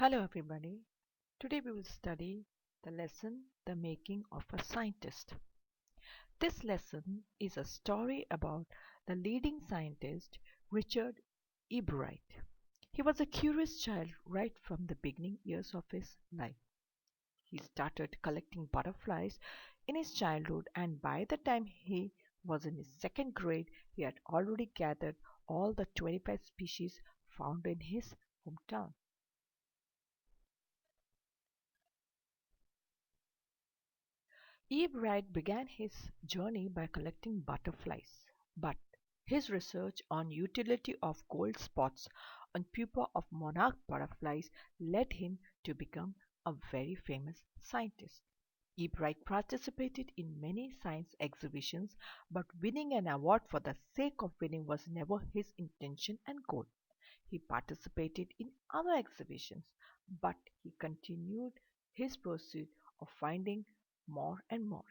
Hello everybody. Today we will study the lesson The Making of a Scientist. This lesson is a story about the leading scientist Richard Ebright. He was a curious child right from the beginning years of his life. He started collecting butterflies in his childhood, and by the time he was in his second grade, he had already gathered all the 25 species found in his hometown. Ebright began his journey by collecting butterflies, but his research on utility of gold spots on pupa of monarch butterflies led him to become a very famous scientist. Ebright participated in many science exhibitions, but winning an award for the sake of winning was never his intention and goal. He participated in other exhibitions, but he continued his pursuit of finding more and more.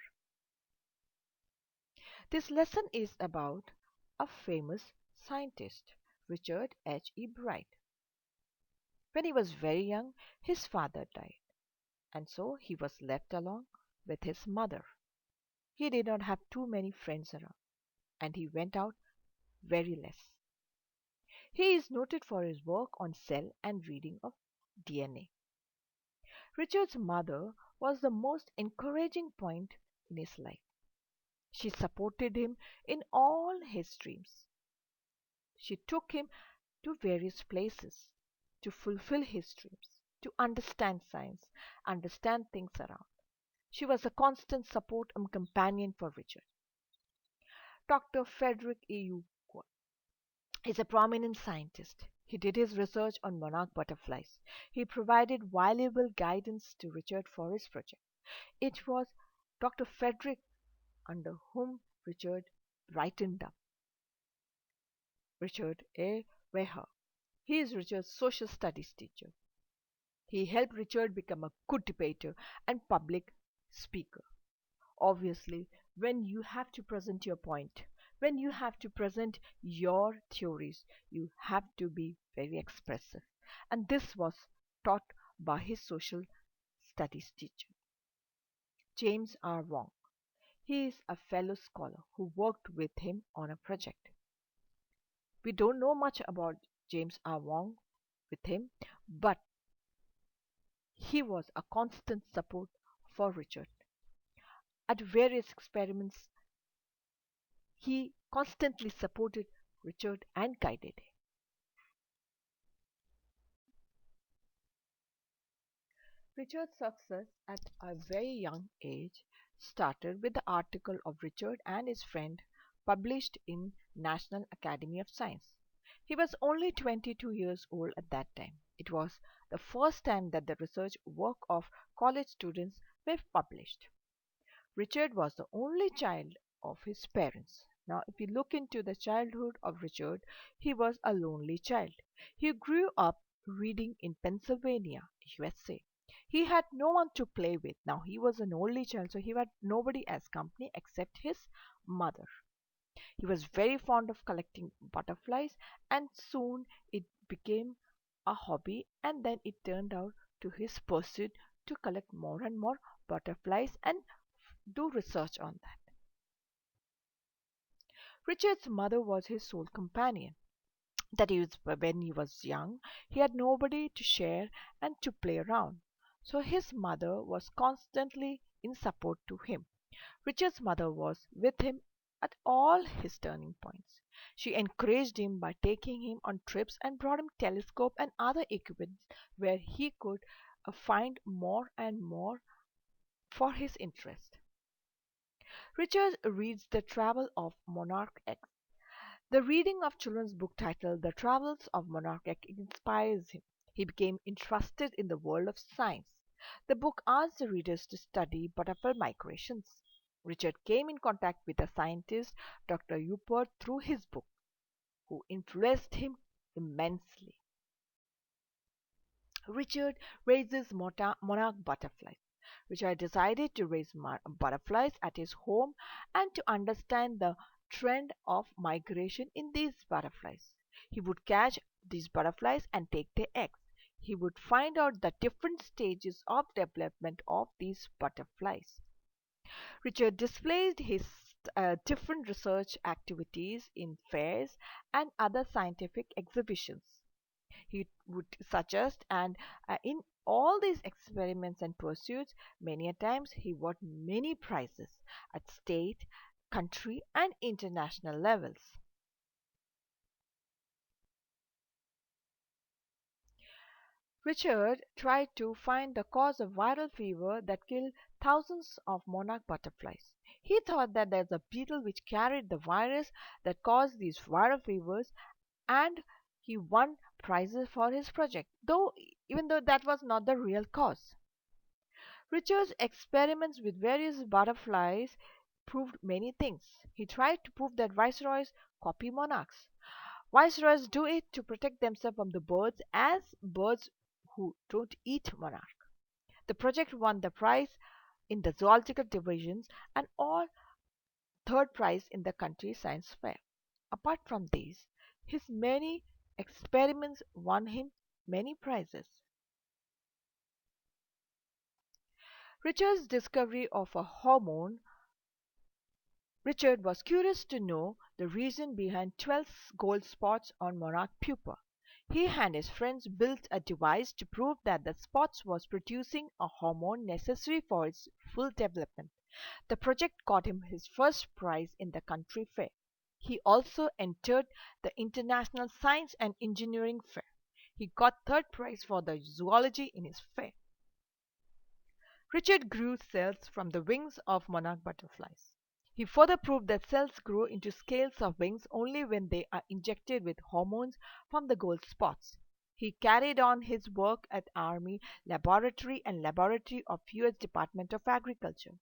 This lesson is about a famous scientist, Richard H. Ebright. When he was very young, his father died, and so he was left alone with his mother. He did not have too many friends around, and he went out very less. He is noted for his work on cell and reading of DNA. Richard's mother was the most encouraging point in his life. She supported him in all his dreams. She took him to various places to fulfill his dreams, to understand science, understand things around. She was a constant support and companion for Richard. Dr. Frederick E. Uqua is a prominent scientist. He did his research on monarch butterflies. He provided valuable guidance to Richard for his project. It was Dr. Frederick under whom Richard brightened up. Richard A. Weher. He is Richard's social studies teacher. He helped Richard become a good debater and public speaker. Obviously, when you have to present your point, when you have to present your theories, you have to be very expressive. And this was taught by his social studies teacher, James R. Wong. He is a fellow scholar who worked with him on a project. We don't know much about James R. Wong with him, but he was a constant support for Richard. At various experiments, he constantly supported Richard and guided him. Richard's success at a very young age started with the article of Richard and his friend published in National Academy of Science. He was only 22 years old at that time. It was the first time that the research work of college students were published. Richard was the only child of his parents. Now, if you look into the childhood of Richard, he was a lonely child. He grew up reading in Pennsylvania, USA. He had no one to play with. Now, he was an only child, so he had nobody as company except his mother. He was very fond of collecting butterflies, and soon it became a hobby, and then it turned out to his pursuit to collect more and more butterflies and do research on that. Richard's mother was his sole companion. That is, when he was young, he had nobody to share and to play around. So his mother was constantly in support to him. Richard's mother was with him at all his turning points. She encouraged him by taking him on trips and brought him telescope and other equipment where he could find more and more for his interest. Richard reads The Travel of Monarch X. The reading of children's book titled The Travels of Monarch X inspires him. He became interested in the world of science. The book asks the readers to study butterfly migrations. Richard came in contact with a scientist, Dr. Upert, through his book, who influenced him immensely. Richard raises monarch butterflies. Richard decided to raise butterflies at his home and to understand the trend of migration in these butterflies. He would catch these butterflies and take their eggs. he would find out the different stages of development of these butterflies. Richard displayed his different research activities in fairs and other scientific exhibitions. He would suggest, and in all these experiments and pursuits, many a times he won many prizes at state, country, and international levels. Richard tried to find the cause of viral fever that killed thousands of monarch butterflies. He thought that there's a beetle which carried the virus that caused these viral fevers, and he won prizes for his project, though even though that was not the real cause. Richard's experiments with various butterflies proved many things. He tried to prove that viceroys copy monarchs. Viceroys do it to protect themselves from the birds as birds who don't eat monarch. The project won the prize in the zoological divisions and all third prize in the country science fair. Apart from these, his many experiments won him many prizes. Richard's discovery of a hormone. Richard was curious to know the reason behind 12 gold spots on monarch pupa. He and his friends built a device to prove that the spots was producing a hormone necessary for its full development. The project got him his first prize in the country fair. He also entered the International Science and Engineering Fair. He got third prize for the zoology in his fair. Richard grew cells from the wings of monarch butterflies. He further proved that cells grow into scales of wings only when they are injected with hormones from the gold spots. He carried on his work at Army Laboratory and Laboratory of U.S. Department of Agriculture.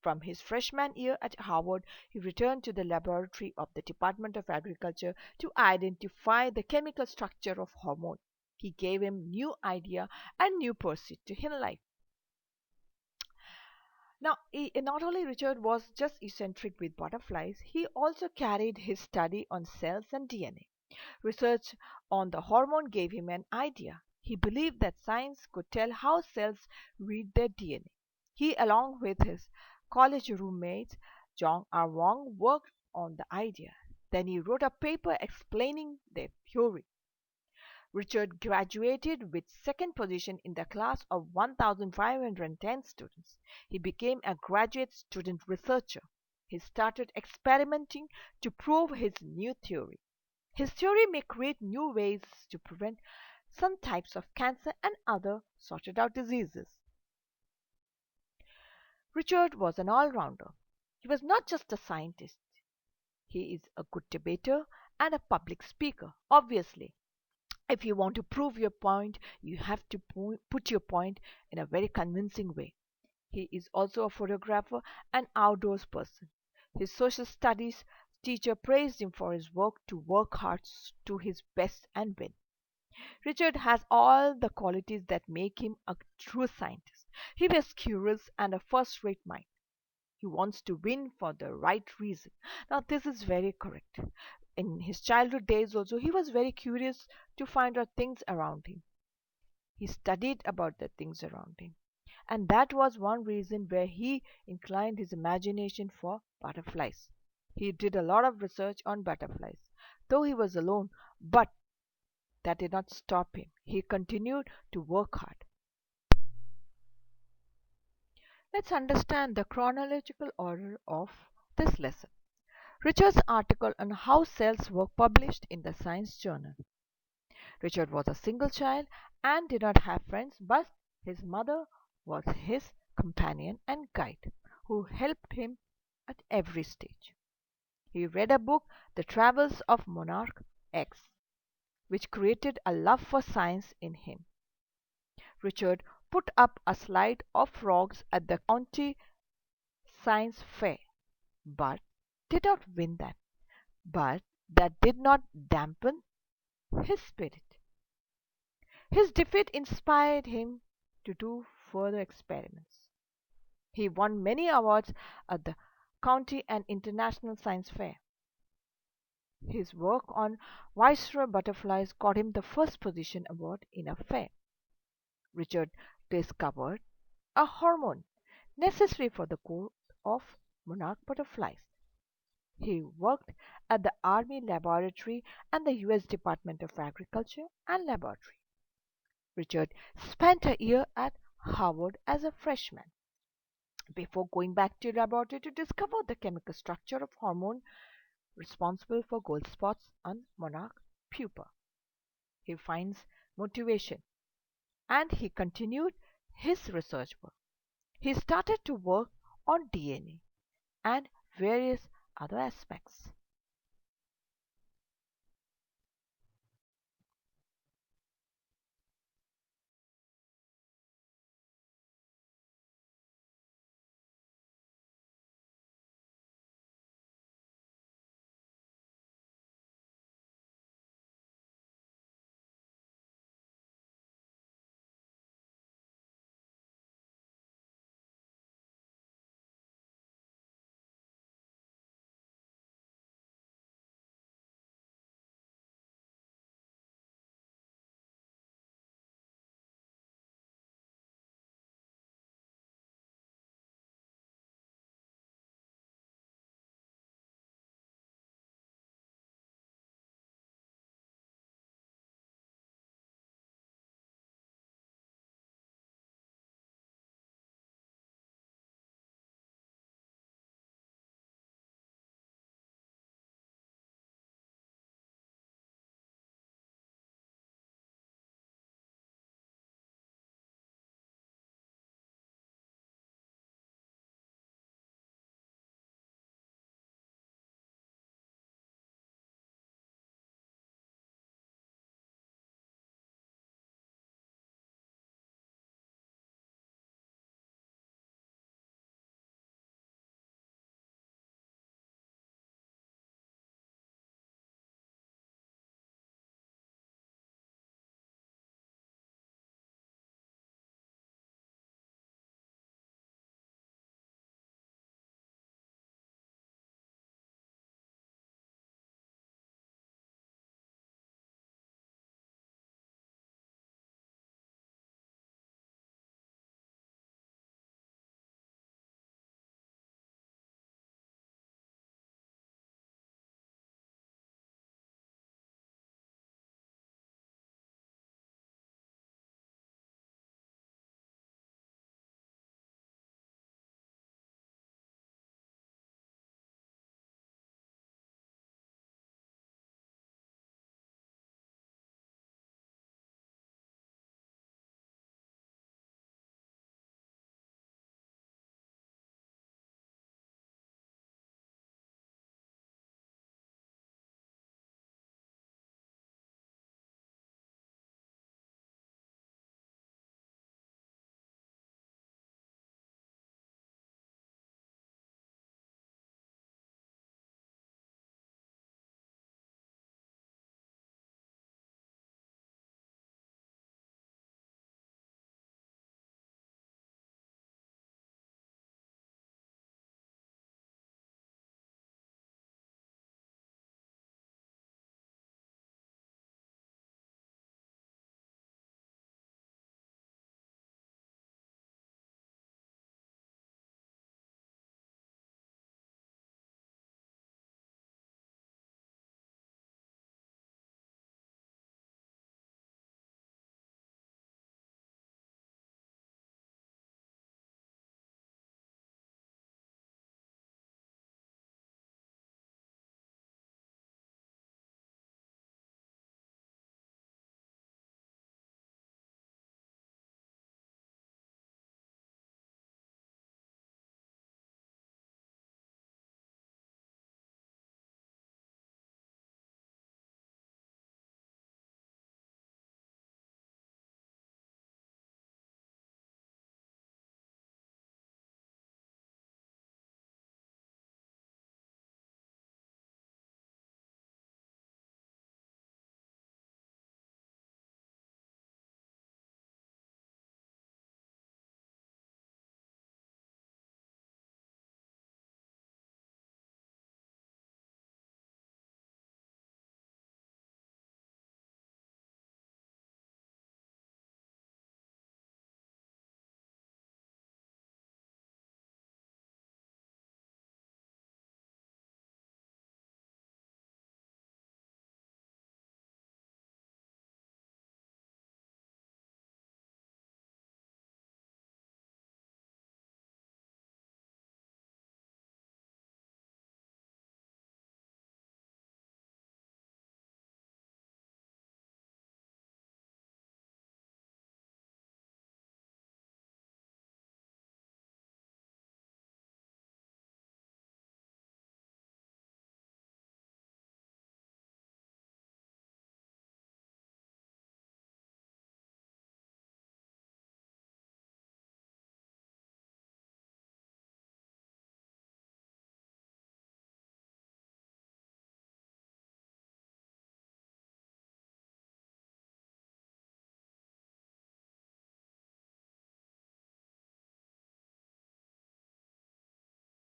From his freshman year at Harvard, he returned to the laboratory of the Department of Agriculture to identify the chemical structure of hormone. He gave him new idea and new pursuit to his life. Now, not only Richard was just eccentric with butterflies, he also carried his study on cells and DNA. Research on the hormone gave him an idea. He believed that science could tell how cells read their DNA. He, along with his college roommate John R. Wong, worked on the idea. Then he wrote a paper explaining their theory. Richard graduated with second position in the class of 1,510 students. He became a graduate student researcher. He started experimenting to prove his new theory. His theory may create new ways to prevent some types of cancer and other sorted out diseases. Richard was an all-rounder. He was not just a scientist. He is a good debater and a public speaker, obviously. If you want to prove your point, you have to put your point in a very convincing way. He is also a photographer and outdoors person. His social studies teacher praised him for his work to work hard to his best and win. Richard has all the qualities that make him a true scientist. He was curious and a first-rate mind. He wants to win for the right reason. Now, this is very correct. In his childhood days also, he was very curious to find out things around him. He studied about the things around him. And that was one reason where he inclined his imagination for butterflies. He did a lot of research on butterflies, though he was alone, but that did not stop him. He continued to work hard. Let's understand the chronological order of this lesson. Richard's article on how cells work published in the Science Journal. Richard was a single child and did not have friends, but his mother was his companion and guide, who helped him at every stage. He read a book, The Travels of Monarch X, which created a love for science in him. Richard put up a slide of frogs at the county science fair, but did not win that. But that did not dampen his spirit. His defeat inspired him to do further experiments. He won many awards at the county and international science fair. His work on viceroy butterflies got him the first position award in a fair. Richard discovered a hormone necessary for the growth of monarch butterflies. He worked at the Army Laboratory and the US Department of Agriculture and Laboratory. Richard spent a year at Harvard as a freshman before going back to laboratory to discover the chemical structure of hormone responsible for gold spots on monarch pupa. He finds motivation and he continued his research work. He started to work on DNA and various other aspects.